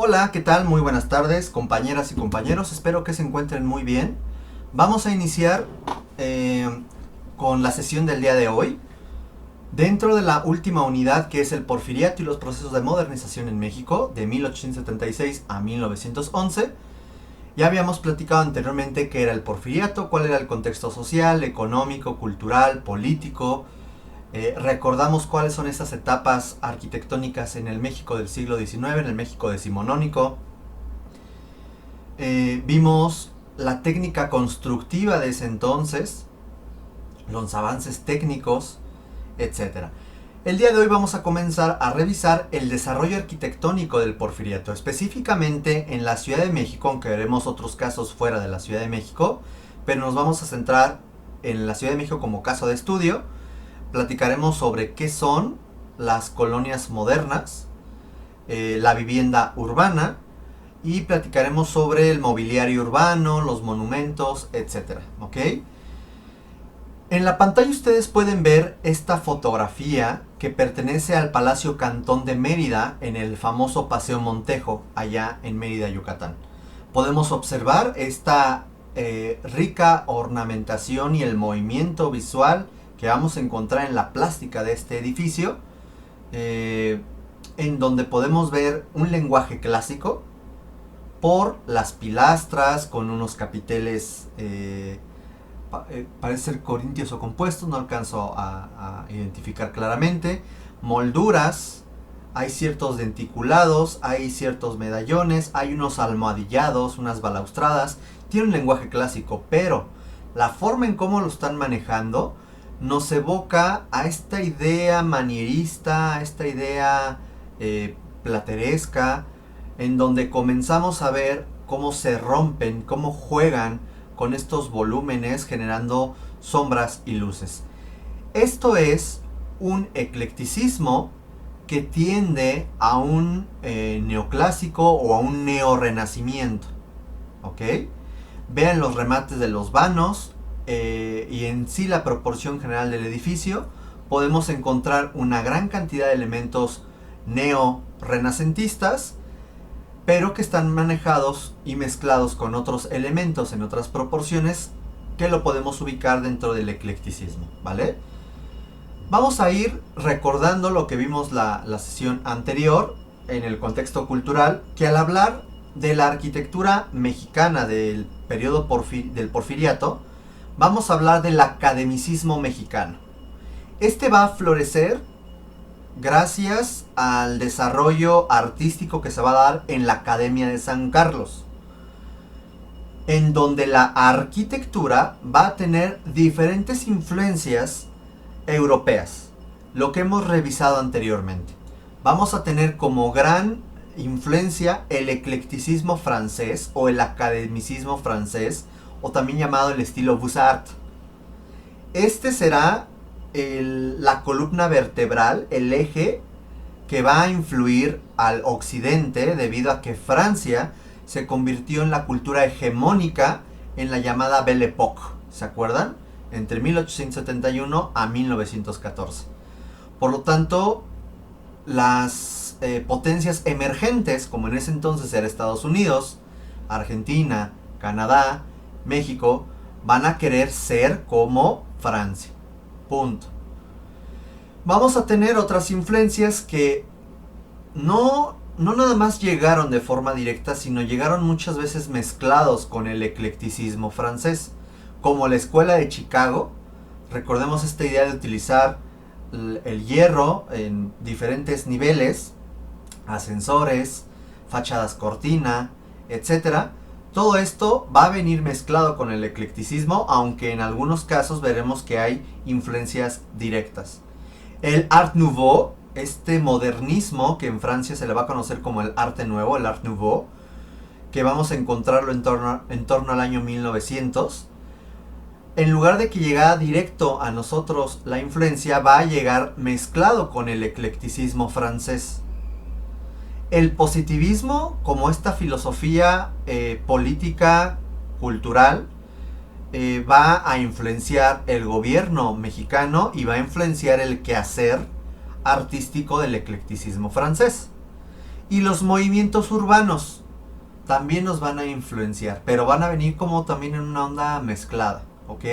Hola, ¿qué tal? Muy buenas tardes, compañeras y compañeros. Espero que se encuentren muy bien. Vamos a iniciar con la sesión del día de hoy. Dentro de la última unidad, que es el Porfiriato y los procesos de modernización en México, de 1876 a 1911, ya habíamos platicado anteriormente qué era el Porfiriato, cuál era el contexto social, económico, cultural, político. Recordamos cuáles son estas etapas arquitectónicas en el México del siglo XIX, en el México decimonónico. Vimos la técnica constructiva de ese entonces, los avances técnicos, etcétera. El día de hoy vamos a comenzar a revisar el desarrollo arquitectónico del Porfiriato, específicamente en la Ciudad de México, aunque veremos otros casos fuera de la Ciudad de México, pero nos vamos a centrar en la Ciudad de México como caso de estudio. Platicaremos sobre qué son las colonias modernas, la vivienda urbana, y platicaremos sobre el mobiliario urbano, los monumentos, etcétera. ¿Ok? En la pantalla ustedes pueden ver esta fotografía que pertenece al Palacio Cantón de Mérida en el famoso Paseo Montejo, allá en Mérida, Yucatán. Podemos observar esta rica ornamentación y el movimiento visual que vamos a encontrar en la plástica de este edificio, en donde podemos ver un lenguaje clásico por las pilastras con unos capiteles, parece ser corintios o compuestos, no alcanzo a identificar claramente, molduras, hay ciertos denticulados, hay ciertos medallones, hay unos almohadillados, unas balaustradas. Tiene un lenguaje clásico, pero la forma en cómo lo están manejando nos evoca a esta idea manierista, a esta idea plateresca, en donde comenzamos a ver cómo se rompen, cómo juegan con estos volúmenes generando sombras y luces. Esto es un eclecticismo que tiende a un neoclásico o a un neorrenacimiento. ¿Ok? Vean los remates de los vanos y en sí la proporción general del edificio. Podemos encontrar una gran cantidad de elementos neo-renacentistas, pero que están manejados y mezclados con otros elementos en otras proporciones que lo podemos ubicar dentro del eclecticismo, ¿vale? Vamos a ir recordando lo que vimos la sesión anterior en el contexto cultural, que al hablar de la arquitectura mexicana del periodo del Porfiriato, vamos a hablar del academicismo mexicano. Este va a florecer gracias al desarrollo artístico que se va a dar en la Academia de San Carlos, en donde la arquitectura va a tener diferentes influencias europeas, lo que hemos revisado anteriormente. Vamos a tener como gran influencia el eclecticismo francés o el academicismo francés, o también llamado el estilo Beaux-Arts. Este será la columna vertebral, el eje que va a influir al occidente, debido a que Francia se convirtió en la cultura hegemónica en la llamada Belle Époque, ¿se acuerdan? Entre 1871 a 1914. Por lo tanto, las potencias emergentes, como en ese entonces era Estados Unidos, Argentina, Canadá, México, van a querer ser como Francia. Punto. Vamos a tener otras influencias que no nada más llegaron de forma directa, sino llegaron muchas veces mezclados con el eclecticismo francés, como la escuela de Chicago. Recordemos esta idea de utilizar el hierro en diferentes niveles, ascensores, fachadas cortina, etcétera. Todo esto va a venir mezclado con el eclecticismo, aunque en algunos casos veremos que hay influencias directas. El Art Nouveau, este modernismo que en Francia se le va a conocer como el Arte Nuevo, el Art Nouveau, que vamos a encontrarlo en torno al año 1900, en lugar de que llegara directo a nosotros la influencia, va a llegar mezclado con el eclecticismo francés. El positivismo, como esta filosofía política, cultural, va a influenciar el gobierno mexicano y va a influenciar el quehacer artístico del eclecticismo francés. Y los movimientos urbanos también nos van a influenciar, pero van a venir como también en una onda mezclada, ¿ok?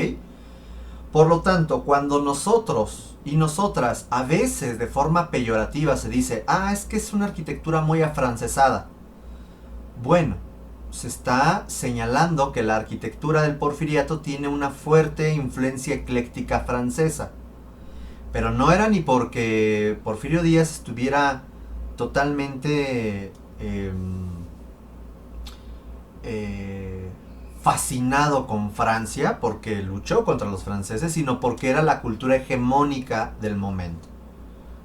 Por lo tanto, cuando nosotros y nosotras a veces de forma peyorativa se dice, es que es una arquitectura muy afrancesada. Bueno, se está señalando que la arquitectura del Porfiriato tiene una fuerte influencia ecléctica francesa. Pero no era ni porque Porfirio Díaz estuviera totalmente fascinado con Francia, porque luchó contra los franceses, sino porque era la cultura hegemónica del momento.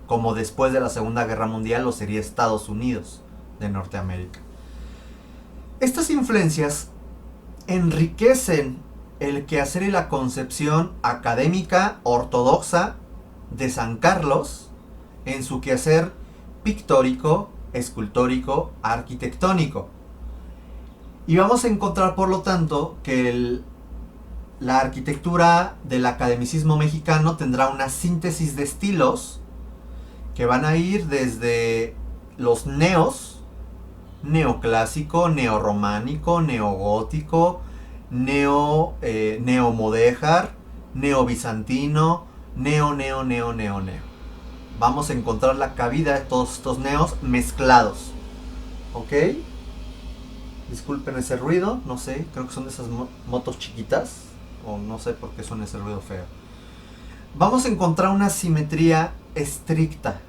Como después de la Segunda Guerra Mundial lo sería Estados Unidos de Norteamérica. Estas influencias enriquecen el quehacer y la concepción académica ortodoxa de San Carlos en su quehacer pictórico, escultórico, arquitectónico. Y vamos a encontrar, por lo tanto, que la arquitectura del academicismo mexicano tendrá una síntesis de estilos que van a ir desde los neoclásico, neorrománico, neogótico, neomudéjar, neobizantino, neo. Vamos a encontrar la cabida de todos estos neos mezclados. ¿Ok? Disculpen ese ruido, no sé, creo que son de esas motos chiquitas, o no sé por qué son ese ruido feo. Vamos a encontrar una simetría estricta,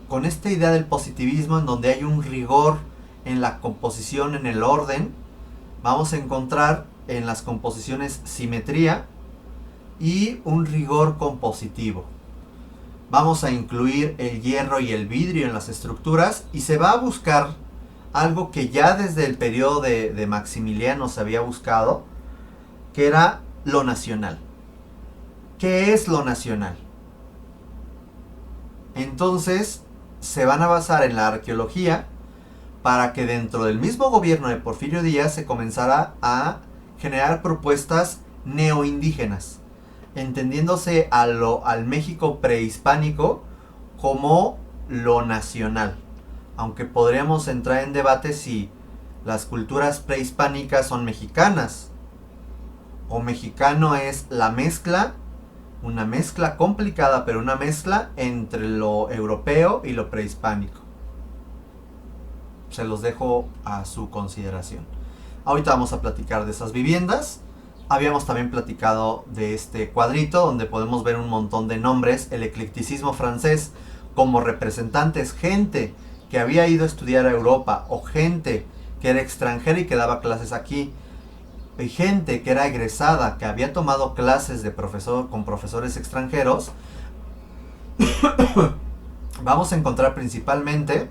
con esta idea del positivismo en donde hay un rigor en la composición, en el orden. Vamos a encontrar en las composiciones simetría y un rigor compositivo. Vamos a incluir el hierro y el vidrio en las estructuras y se va a buscar algo que ya desde el periodo de Maximiliano se había buscado, que era lo nacional. ¿Qué es lo nacional? Entonces se van a basar en la arqueología para que dentro del mismo gobierno de Porfirio Díaz se comenzara a generar propuestas neoindígenas, entendiéndose al México prehispánico como lo nacional. Aunque podríamos entrar en debate si las culturas prehispánicas son mexicanas o mexicano es la mezcla, una mezcla complicada, pero una mezcla entre lo europeo y lo prehispánico. Se los dejo a su consideración. Ahorita vamos a platicar de esas viviendas. Habíamos también platicado de este cuadrito donde podemos ver un montón de nombres, el eclecticismo francés como representantes, gente que había ido a estudiar a Europa o gente que era extranjera y que daba clases aquí, y gente que era egresada, que había tomado clases de con profesores extranjeros. Vamos a encontrar principalmente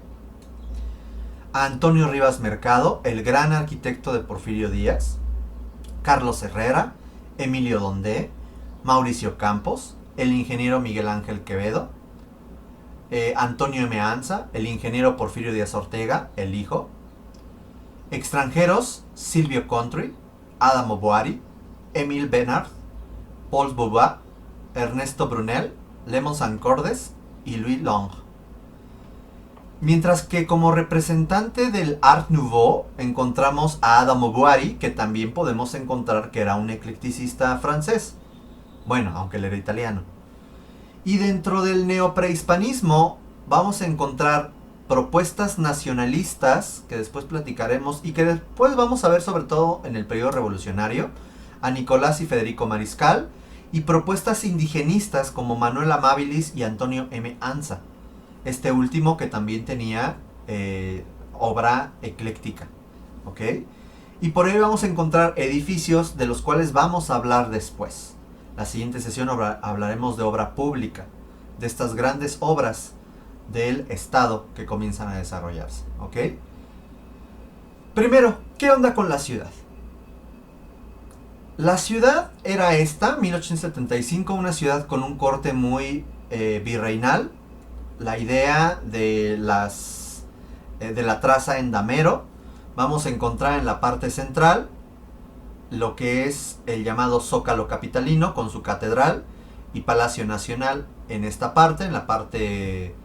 a Antonio Rivas Mercado, el gran arquitecto de Porfirio Díaz, Carlos Herrera, Emilio Dondé, Mauricio Campos, el ingeniero Miguel Ángel Quevedo, Antonio M. Anza, el ingeniero Porfirio Díaz Ortega, el hijo. Extranjeros, Silvio Contri, Adamo Boari, Émile Bernard, Paul Beauvois, Ernesto Brunel, Lemon Sancordes y Louis Long. Mientras que como representante del Art Nouveau encontramos a Adamo Boari, que también podemos encontrar que era un eclecticista francés. Bueno, aunque él era italiano. Y dentro del neoprehispanismo vamos a encontrar propuestas nacionalistas, que después platicaremos, y que después vamos a ver sobre todo en el periodo revolucionario, a Nicolás y Federico Mariscal, y propuestas indigenistas como Manuel Amabilis y Antonio M. Anza. Este último que también tenía obra ecléctica. ¿Ok? Y por ello vamos a encontrar edificios de los cuales vamos a hablar después. La siguiente sesión hablaremos de obra pública, de estas grandes obras del Estado que comienzan a desarrollarse. ¿Ok? Primero, ¿qué onda con la ciudad? La ciudad era esta, 1875, una ciudad con un corte muy virreinal. La idea de la traza en damero. Vamos a encontrar en la parte central lo que es el llamado Zócalo capitalino con su catedral y Palacio Nacional en esta parte, en la parte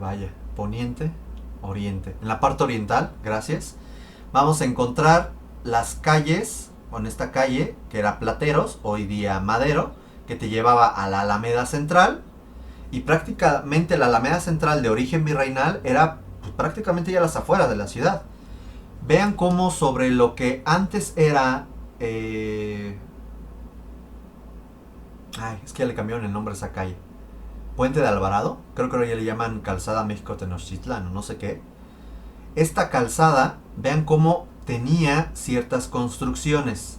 vaya, poniente, oriente. En la parte oriental, gracias, vamos a encontrar las calles, con esta calle, que era Plateros, hoy día Madero, que te llevaba a la Alameda Central, y prácticamente la Alameda Central de origen virreinal era pues, prácticamente ya las afueras de la ciudad. Vean cómo sobre lo que antes era... es que ya le cambiaron el nombre a esa calle. Puente de Alvarado, creo que ahora ya le llaman Calzada México Tenochtitlán o no sé qué. Esta calzada, vean cómo tenía ciertas construcciones.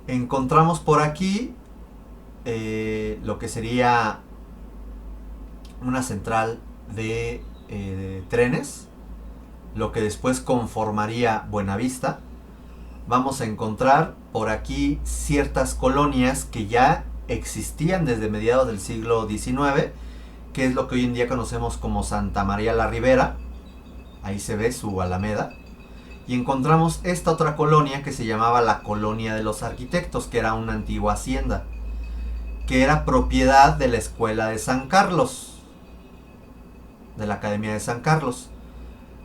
Encontramos por aquí lo que sería una central de trenes, lo que después conformaría Buenavista. Vamos a encontrar por aquí ciertas colonias que ya existían desde mediados del siglo XIX, que es lo que hoy en día conocemos como Santa María la Ribera. Ahí se ve su alameda. Y encontramos esta otra colonia que se llamaba la Colonia de los Arquitectos, que era una antigua hacienda, que era propiedad de la Escuela de San Carlos, de la Academia de San Carlos,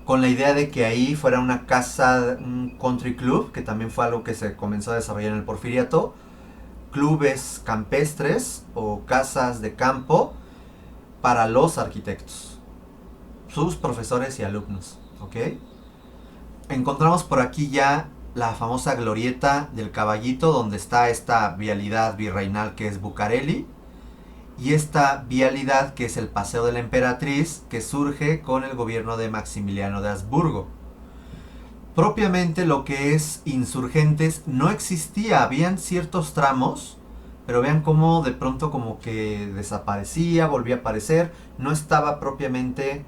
con la idea de que ahí fuera una casa, un country club, que también fue algo que se comenzó a desarrollar en el Porfiriato, clubes campestres o casas de campo para los arquitectos, sus profesores y alumnos, ¿ok? Encontramos por aquí ya la famosa glorieta del Caballito, donde está esta vialidad virreinal que es Bucareli, y esta vialidad que es el Paseo de la Emperatriz, que surge con el gobierno de Maximiliano de Habsburgo. Propiamente lo que es Insurgentes no existía, habían ciertos tramos, pero vean cómo de pronto como que desaparecía, volvía a aparecer, no estaba propiamente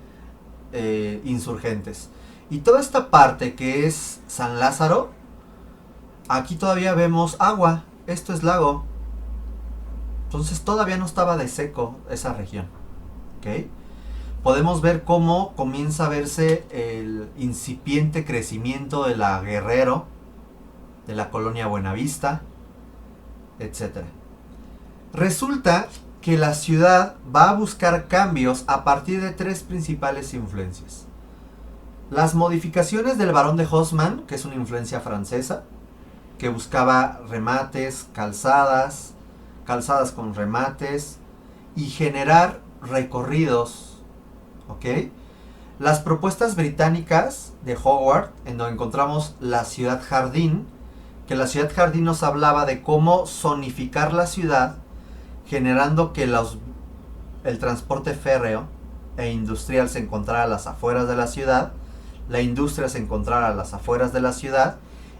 Insurgentes. Y toda esta parte que es San Lázaro, aquí todavía vemos agua, esto es lago. Entonces todavía no estaba de seco esa región. ¿Okay? Podemos ver cómo comienza a verse el incipiente crecimiento de la Guerrero, de la colonia Buenavista, etc. Resulta que la ciudad va a buscar cambios a partir de tres principales influencias. Las modificaciones del Barón de Haussmann, que es una influencia francesa, que buscaba remates, calzadas con remates y generar recorridos, ¿ok? Las propuestas británicas de Howard, en donde encontramos la ciudad jardín, que la ciudad jardín nos hablaba de cómo zonificar la ciudad, generando que el transporte férreo e industrial se encontrara a las afueras de la ciudad, la industria se encontrara a las afueras de la ciudad,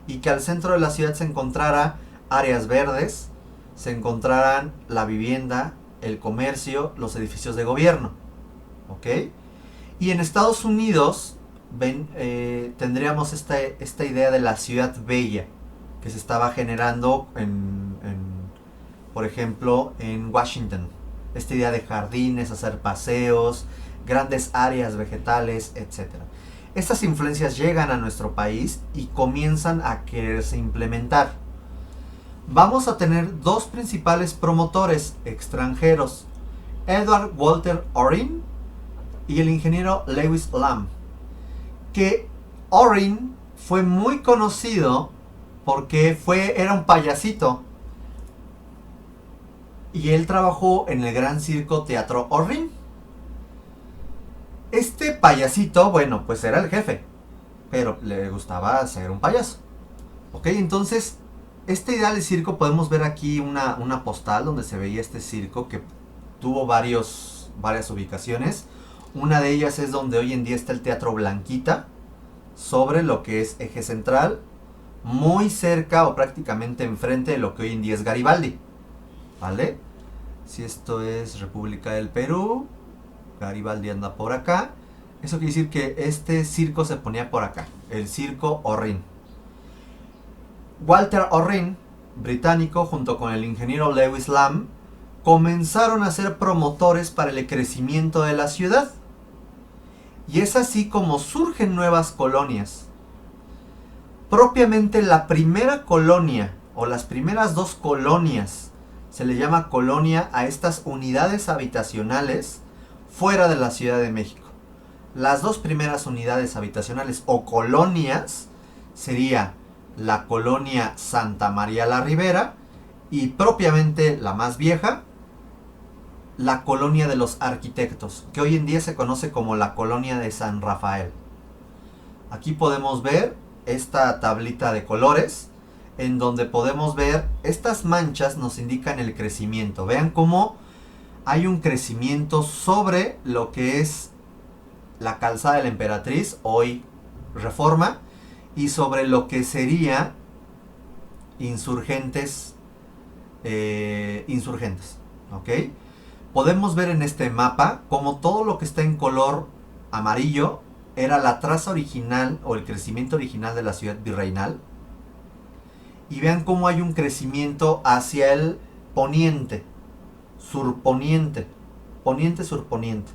y que al centro de la ciudad se encontrara áreas verdes, se encontraran la vivienda, el comercio, los edificios de gobierno, ¿ok? Y en Estados Unidos tendríamos esta idea de la ciudad bella, que se estaba generando por ejemplo, en Washington. Esta idea de jardines, hacer paseos, grandes áreas vegetales, etc. Estas influencias llegan a nuestro país y comienzan a quererse implementar. Vamos a tener dos principales promotores extranjeros, Edward Walter Orrin y el ingeniero Lewis Lamb, que Orrin fue muy conocido porque era un payasito, y él trabajó en el gran circo Teatro Orrin. Este payasito, bueno, pues era el jefe, pero le gustaba ser un payaso. Ok, entonces, esta idea del circo, podemos ver aquí una postal donde se veía este circo que tuvo varias ubicaciones. Una de ellas es donde hoy en día está el Teatro Blanquita, sobre lo que es Eje Central, muy cerca o prácticamente enfrente de lo que hoy en día es Garibaldi. ¿Vale? Si esto es República del Perú, Garibaldi anda por acá. Eso quiere decir que este circo se ponía por acá, el circo Orrin. Walter Orrin, británico, junto con el ingeniero Lewis Lamb, comenzaron a ser promotores para el crecimiento de la ciudad. Y es así como surgen nuevas colonias. Propiamente la primera colonia, o las primeras dos colonias, se le llama colonia a estas unidades habitacionales fuera de la Ciudad de México. Las dos primeras unidades habitacionales o colonias sería la colonia Santa María la Ribera y propiamente la más vieja, la colonia de los arquitectos, que hoy en día se conoce como la colonia de San Rafael. Aquí podemos ver esta tablita de colores en donde podemos ver estas manchas nos indican el crecimiento. Vean cómo hay un crecimiento sobre lo que es la calzada de la Emperatriz, hoy Reforma, y sobre lo que sería Insurgentes, ¿ok? Podemos ver en este mapa como todo lo que está en color amarillo era la traza original o el crecimiento original de la ciudad virreinal. Y vean cómo hay un crecimiento hacia el poniente, surponiente, poniente-surponiente,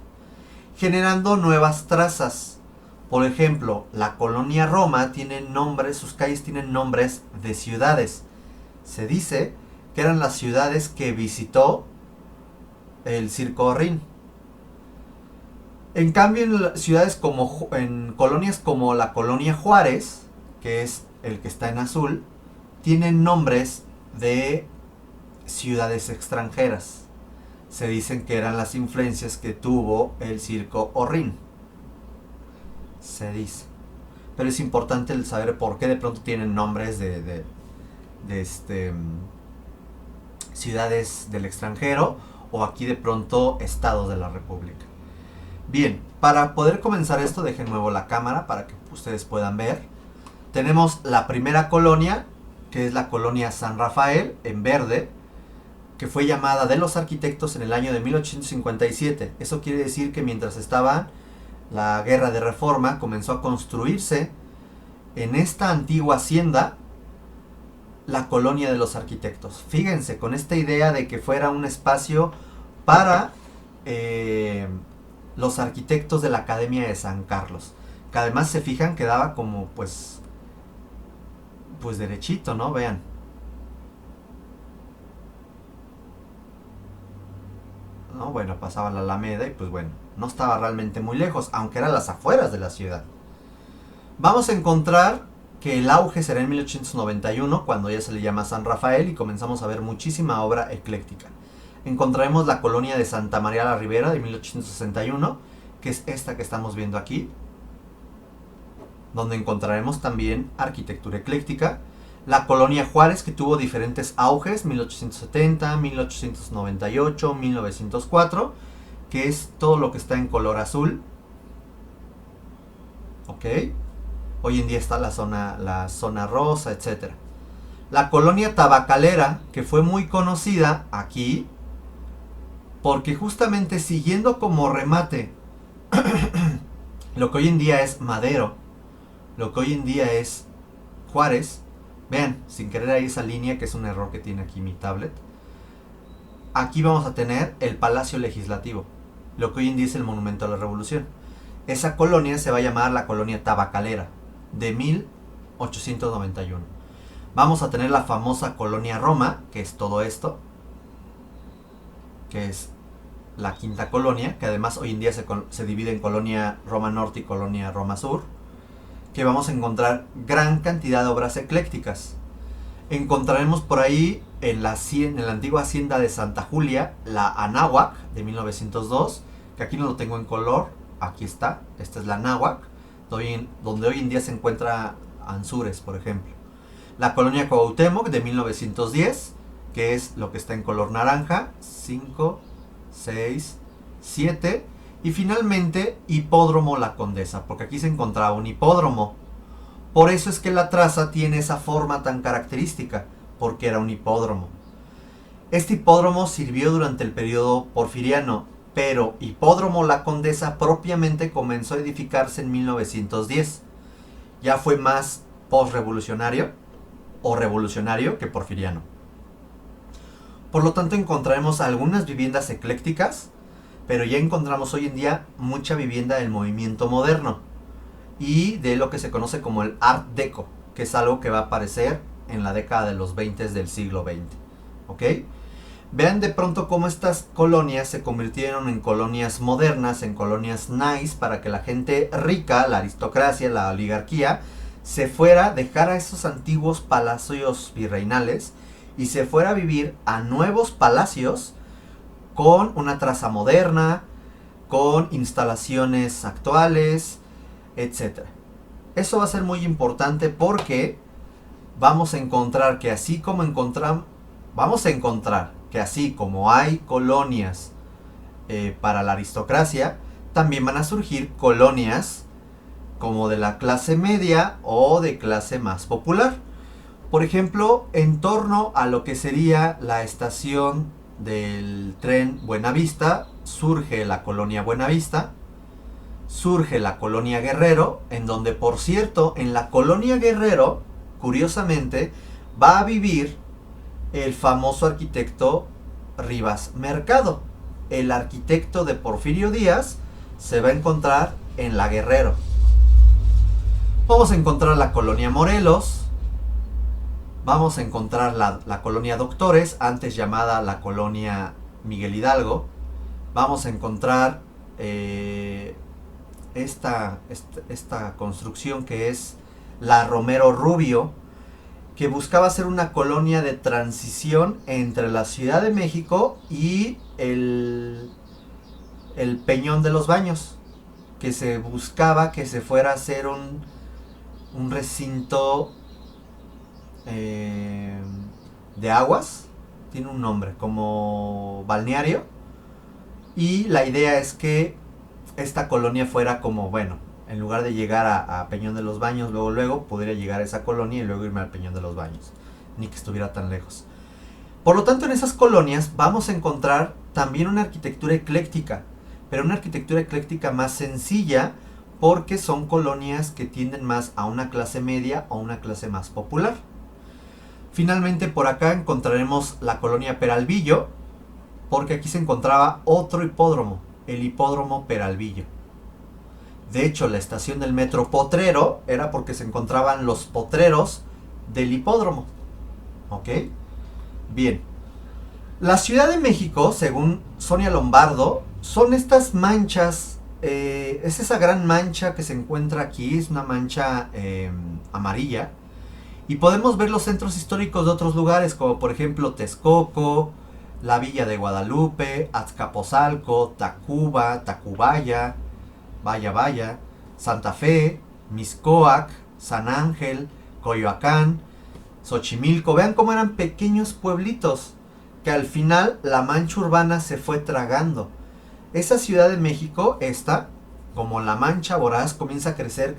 generando nuevas trazas. Por ejemplo, la colonia Roma tiene nombres, sus calles tienen nombres de ciudades. Se dice que eran las ciudades que visitó el Circo Orrín. En cambio, en ciudades como en colonias como la colonia Juárez, que es el que está en azul, tienen nombres de ciudades extranjeras. Se dicen que eran las influencias que tuvo el Circo Orrín. Se dice. Pero es importante el saber por qué de pronto tienen nombres de ciudades del extranjero o aquí de pronto estados de la República. Bien, para poder comenzar esto, dejen nuevo la cámara para que ustedes puedan ver. Tenemos la primera colonia, que es la colonia San Rafael, en verde, que fue llamada de los arquitectos en el año de 1857. Eso quiere decir que mientras estaba la guerra de reforma, comenzó a construirse en esta antigua hacienda la colonia de los arquitectos. Fíjense, con esta idea de que fuera un espacio para los arquitectos de la Academia de San Carlos, que además se fijan que daba como pues derechito, ¿no? Vean. No, bueno, pasaba la Alameda y pues bueno, no estaba realmente muy lejos, aunque eran las afueras de la ciudad. Vamos a encontrar que el auge será en 1891, cuando ya se le llama San Rafael y comenzamos a ver muchísima obra ecléctica. Encontraremos la colonia de Santa María la Ribera de 1861, que es esta que estamos viendo aquí, donde encontraremos también arquitectura ecléctica. La colonia Juárez, que tuvo diferentes auges, 1870, 1898, 1904, que es todo lo que está en color azul. Ok. Hoy en día está la zona rosa, etc. La colonia Tabacalera, que fue muy conocida aquí, porque justamente siguiendo como remate lo que hoy en día es Madero, lo que hoy en día es Juárez. Vean, sin querer ahí esa línea, que es un error que tiene aquí mi tablet. Aquí vamos a tener el Palacio Legislativo, lo que hoy en día es el Monumento a la Revolución. Esa colonia se va a llamar la colonia Tabacalera, de 1891. Vamos a tener la famosa colonia Roma, que es todo esto, que es la quinta colonia, que además hoy en día se divide en colonia Roma Norte y colonia Roma Sur, que vamos a encontrar gran cantidad de obras eclécticas. Encontraremos por ahí en la antigua hacienda de Santa Julia, la Anáhuac de 1902, que aquí no lo tengo en color, aquí está, esta es la Anáhuac, donde hoy en día se encuentra Anzures, por ejemplo. La colonia Cuauhtémoc de 1910, que es lo que está en color naranja, 5, 6, 7, y finalmente Hipódromo La Condesa, porque aquí se encontraba un hipódromo. Por eso es que la traza tiene esa forma tan característica, porque era un hipódromo. Este hipódromo sirvió durante el periodo porfiriano, pero Hipódromo La Condesa propiamente comenzó a edificarse en 1910. Ya fue más postrevolucionario o revolucionario que porfiriano. Por lo tanto, encontraremos algunas viviendas eclécticas, pero ya encontramos hoy en día mucha vivienda del movimiento moderno y de lo que se conoce como el Art Deco, que es algo que va a aparecer en la década de los 20 del siglo XX. ¿Ok? Vean de pronto cómo estas colonias se convirtieron en colonias modernas, en colonias nice, para que la gente rica, la aristocracia, la oligarquía, se fuera, dejara esos antiguos palacios virreinales y se fuera a vivir a nuevos palacios con una traza moderna, con instalaciones actuales, etc. Eso va a ser muy importante porque vamos a encontrar que así como hay colonias para la aristocracia, también van a surgir colonias como de la clase media o de clase más popular. Por ejemplo, en torno a lo que sería la estación del tren Buenavista, surge la colonia Buenavista, surge la colonia Guerrero, en donde, por cierto, en la colonia Guerrero, curiosamente, va a vivir el famoso arquitecto Rivas Mercado. El arquitecto de Porfirio Díaz se va a encontrar en la Guerrero. Vamos a encontrar la colonia Morelos, vamos a encontrar la colonia Doctores, antes llamada la colonia Miguel Hidalgo. Vamos a encontrar esta construcción que es la Romero Rubio, que buscaba ser una colonia de transición entre la Ciudad de México y el Peñón de los Baños, que se buscaba que se fuera a hacer un recinto de aguas, tiene un nombre, como balneario, y la idea es que esta colonia fuera como, bueno, en lugar de llegar a Peñón de los Baños, luego podría llegar a esa colonia y luego irme al Peñón de los Baños, ni que estuviera tan lejos. Por lo tanto, en esas colonias vamos a encontrar también una arquitectura ecléctica, pero una arquitectura ecléctica más sencilla, porque son colonias que tienden más a una clase media o una clase más popular. Finalmente, por acá encontraremos la colonia Peralvillo, porque aquí se encontraba otro hipódromo, el hipódromo Peralvillo. De hecho, la estación del metro Potrero era porque se encontraban los potreros del hipódromo. ¿Ok? Bien. La Ciudad de México, según Sonia Lombardo, son estas manchas. Es esa gran mancha que se encuentra aquí, es una mancha amarilla. Y podemos ver los centros históricos de otros lugares, como por ejemplo Texcoco, la Villa de Guadalupe, Azcapotzalco, Tacuba, Tacubaya, Vaya, Santa Fe, Mixcoac, San Ángel, Coyoacán, Xochimilco. Vean cómo eran pequeños pueblitos que al final la mancha urbana se fue tragando. Esa Ciudad de México, como la mancha voraz, comienza a crecer,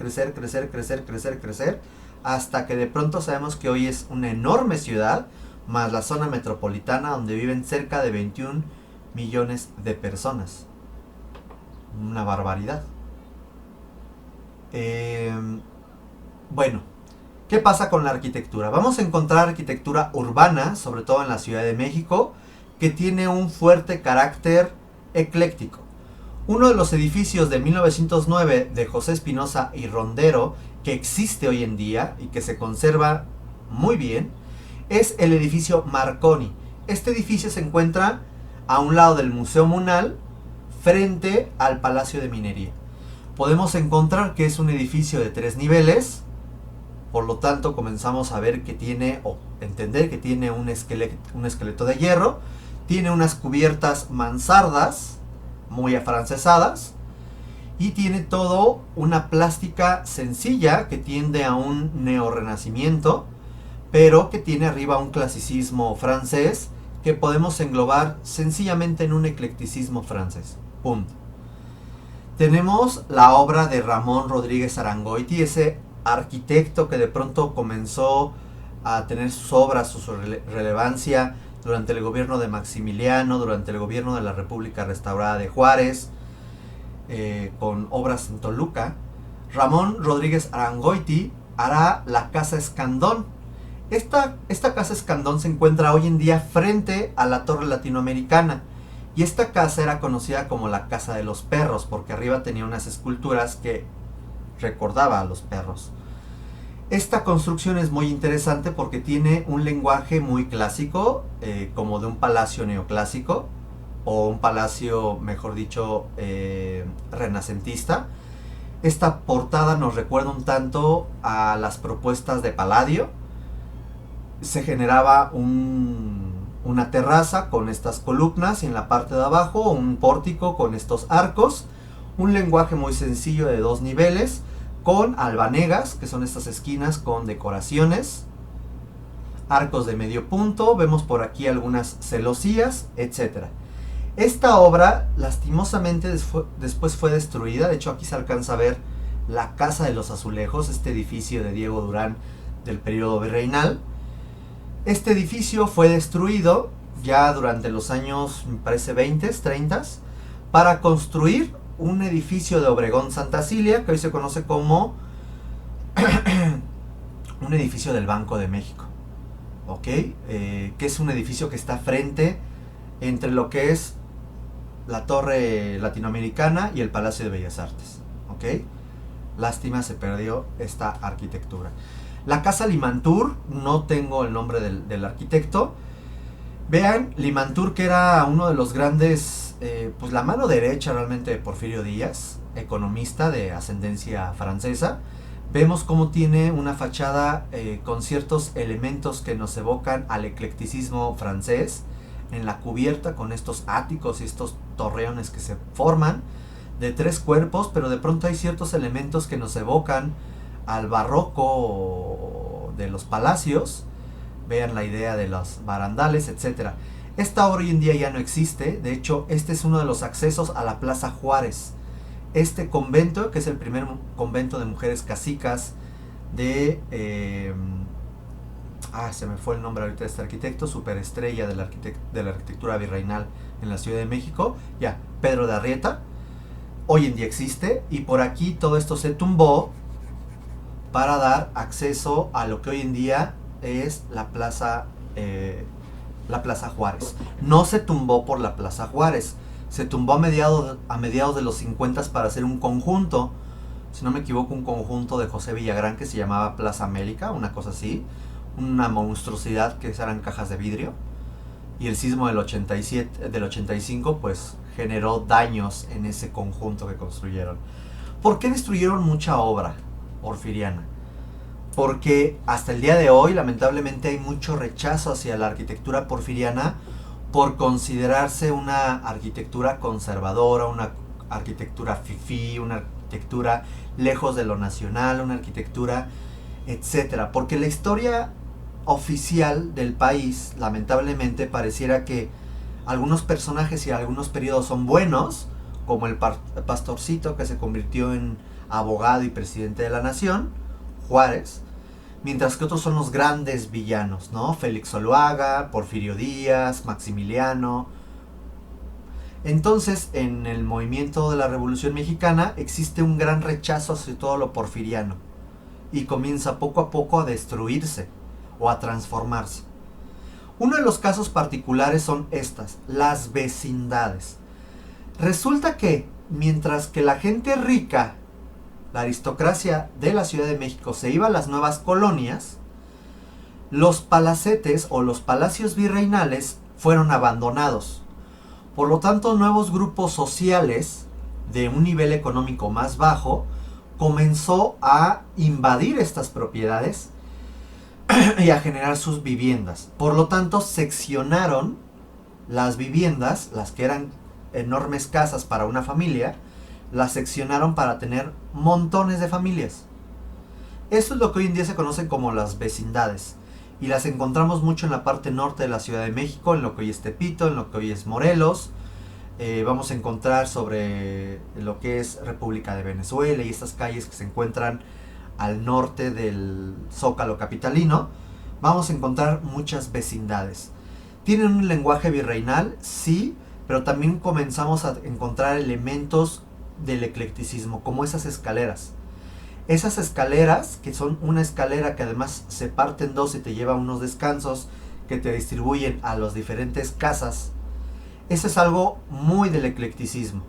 hasta que de pronto sabemos que hoy es una enorme ciudad, más la zona metropolitana donde viven cerca de 21 millones de personas. Una barbaridad. Bueno, ¿qué pasa con la arquitectura? Vamos a encontrar arquitectura urbana, sobre todo en la Ciudad de México, que tiene un fuerte carácter ecléctico. Uno de los edificios de 1909 de José Espinosa y Rondero, que existe hoy en día y que se conserva muy bien, es el edificio Marconi. Este edificio se encuentra a un lado del Museo Munal, frente al Palacio de Minería. Podemos encontrar que es un edificio de 3 niveles, por lo tanto comenzamos a ver que tiene, o entender que tiene un esqueleto de hierro, tiene unas cubiertas mansardas, muy afrancesadas, y tiene todo una plástica sencilla que tiende a un neorrenacimiento, pero que tiene arriba un clasicismo francés que podemos englobar sencillamente en un eclecticismo francés. Punto. Tenemos la obra de Ramón Rodríguez Arangoiti, ese arquitecto que de pronto comenzó a tener sus obras, su relevancia durante el gobierno de Maximiliano, durante el gobierno de la República Restaurada de Juárez, con obras en Toluca. Ramón Rodríguez Arangoiti hará la Casa Escandón. Esta Casa Escandón se encuentra hoy en día frente a la Torre Latinoamericana. Y esta casa era conocida como la Casa de los Perros, porque arriba tenía unas esculturas que recordaba a los perros. Esta construcción es muy interesante porque tiene un lenguaje muy clásico, como de un palacio neoclásico, o un palacio, mejor dicho, renacentista. Esta portada nos recuerda un tanto a las propuestas de Palladio. Se generaba una terraza con estas columnas y en la parte de abajo un pórtico con estos arcos. Un lenguaje muy sencillo de 2 niveles con albanegas, que son estas esquinas con decoraciones, arcos de medio punto, vemos por aquí algunas celosías, etc. Esta obra lastimosamente después fue destruida. De hecho, aquí se alcanza a ver la Casa de los Azulejos, este edificio de Diego Durán del periodo virreinal. Este edificio fue destruido ya durante los años, me parece, 20, 30, para construir un edificio de Obregón Santa Cilia, que hoy se conoce como un edificio del Banco de México, ¿ok? Que es un edificio que está frente entre lo que es la Torre Latinoamericana y el Palacio de Bellas Artes, ¿ok? Lástima, se perdió esta arquitectura. La Casa Limantur, no tengo el nombre del arquitecto. Vean, Limantur, que era uno de los grandes, pues la mano derecha realmente de Porfirio Díaz, economista de ascendencia francesa. Vemos cómo tiene una fachada con ciertos elementos que nos evocan al eclecticismo francés, en la cubierta con estos áticos y estos torreones que se forman de 3 cuerpos, pero de pronto hay ciertos elementos que nos evocan al barroco de los palacios. Vean la idea de los barandales, etc. Esta hoy en día ya no existe. De hecho, este es uno de los accesos a la Plaza Juárez. Este convento, que es el primer convento de mujeres cacicas de... se me fue el nombre ahorita de este arquitecto, superestrella de la arquitectura virreinal en la Ciudad de México, ya, Pedro de Arrieta. Hoy en día existe, y por aquí todo esto se tumbó para dar acceso a lo que hoy en día es la Plaza Juárez. No se tumbó por la Plaza Juárez, se tumbó a mediados de los 50 para hacer un conjunto, si no me equivoco, un conjunto de José Villagrán que se llamaba Plaza América, una cosa así, una monstruosidad que eran cajas de vidrio, y el sismo del 85 pues generó daños en ese conjunto que construyeron. ¿Por qué destruyeron mucha obra porfiriana? Porque hasta el día de hoy lamentablemente hay mucho rechazo hacia la arquitectura porfiriana por considerarse una arquitectura conservadora, una arquitectura fifí, una arquitectura lejos de lo nacional, una arquitectura, etcétera. Porque la historia oficial del país, lamentablemente, pareciera que algunos personajes y algunos periodos son buenos, como el pastorcito que se convirtió en abogado y presidente de la nación, Juárez, mientras que otros son los grandes villanos, ¿no? Félix Zuluaga, Porfirio Díaz, Maximiliano. Entonces, en el movimiento de la Revolución Mexicana existe un gran rechazo hacia todo lo porfiriano y comienza poco a poco a destruirse o a transformarse. Uno de los casos particulares son estas, las vecindades. Resulta que mientras que la gente rica, la aristocracia de la Ciudad de México, se iba a las nuevas colonias, los palacetes o los palacios virreinales fueron abandonados. Por lo tanto, nuevos grupos sociales de un nivel económico más bajo comenzó a invadir estas propiedades y a generar sus viviendas. Por lo tanto, seccionaron las viviendas, las que eran enormes casas para una familia, las seccionaron para tener montones de familias. Eso es lo que hoy en día se conoce como las vecindades, y las encontramos mucho en la parte norte de la Ciudad de México, en lo que hoy es Tepito, en lo que hoy es Morelos. Vamos a encontrar sobre lo que es República de Venezuela y estas calles que se encuentran al norte del Zócalo capitalino. Vamos a encontrar muchas vecindades. ¿Tienen un lenguaje virreinal? Sí, pero también comenzamos a encontrar elementos del eclecticismo, como esas escaleras. Esas escaleras, que son una escalera que además se parte en dos y te lleva a unos descansos que te distribuyen a las diferentes casas. Eso es algo muy del eclecticismo.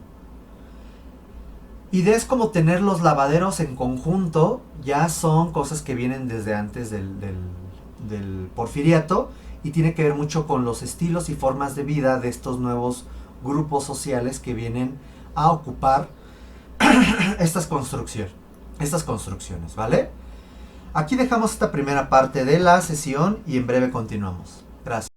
Ideas como tener los lavaderos en conjunto ya son cosas que vienen desde antes del Porfiriato y tiene que ver mucho con los estilos y formas de vida de estos nuevos grupos sociales que vienen a ocupar estas construcciones, ¿vale? Aquí dejamos esta primera parte de la sesión y en breve continuamos. Gracias.